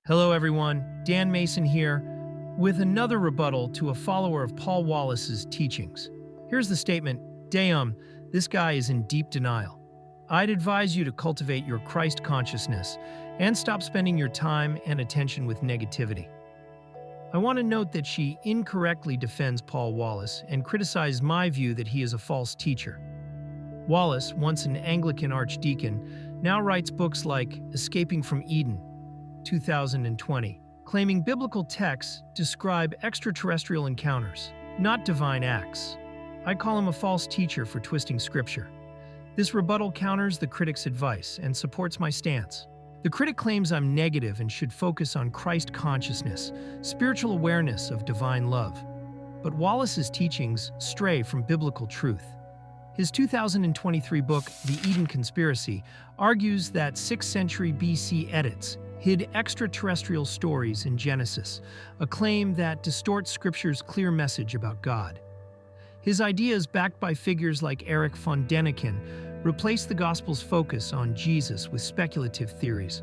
Hello everyone, Dan Mason here, with another rebuttal to a follower of Paul Wallace's teachings. Here's the statement: Damn, this guy is in deep denial. I'd advise you to cultivate your Christ consciousness and stop spending your time and attention with negativity. I want to note that she incorrectly defends Paul Wallace and criticized my view that he is a false teacher. Wallace, once an Anglican archdeacon, now writes books like Escaping from Eden, 2020, claiming biblical texts describe extraterrestrial encounters, not divine acts. I call him a false teacher for twisting scripture. This rebuttal counters the critic's advice and supports my stance. The critic claims I'm negative and should focus on Christ consciousness, spiritual awareness of divine love. But Wallace's teachings stray from biblical truth. His 2023 book, The Eden Conspiracy, argues that 6th century BC edits hid extraterrestrial stories in Genesis, a claim that distorts Scripture's clear message about God. His ideas, backed by figures like Erich von Däniken, replace the Gospel's focus on Jesus with speculative theories.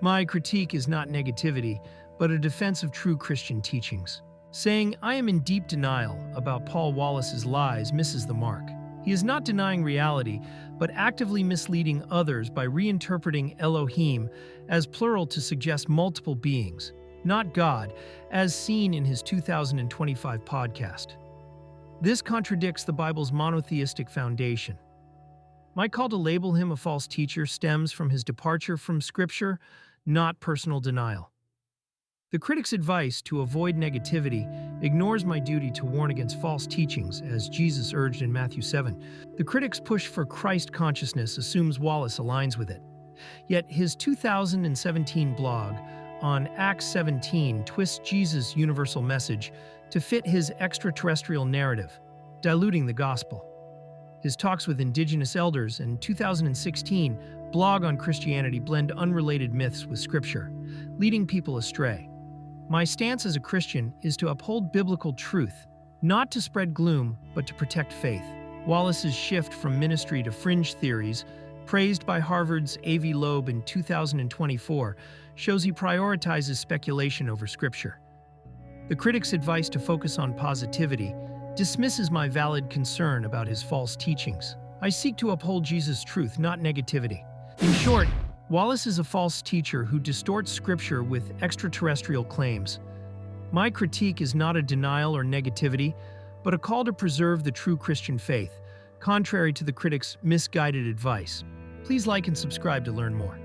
My critique is not negativity, but a defense of true Christian teachings. Saying I am in deep denial about Paul Wallace's lies misses the mark. He is not denying reality, but actively misleading others by reinterpreting Elohim as plural to suggest multiple beings, not God, as seen in his 2025 podcast. This contradicts the Bible's monotheistic foundation. My call to label him a false teacher stems from his departure from Scripture, not personal denial. The critic's advice to avoid negativity ignores my duty to warn against false teachings, as Jesus urged in Matthew 7. The critic's push for Christ consciousness assumes Wallace aligns with it. Yet his 2017 blog on Acts 17 twists Jesus' universal message to fit his extraterrestrial narrative, diluting the gospel. His talks with indigenous elders and 2016 blog on Christianity blend unrelated myths with Scripture, leading people astray. My stance as a Christian is to uphold biblical truth, not to spread gloom, but to protect faith. Wallace's shift from ministry to fringe theories, praised by Harvard's Avi Loeb in 2024, shows he prioritizes speculation over Scripture. The critic's advice to focus on positivity dismisses my valid concern about his false teachings. I seek to uphold Jesus' truth, not negativity. In short, Wallace is a false teacher who distorts Scripture with extraterrestrial claims. My critique is not a denial or negativity, but a call to preserve the true Christian faith, contrary to the critic's misguided advice. Please like and subscribe to learn more.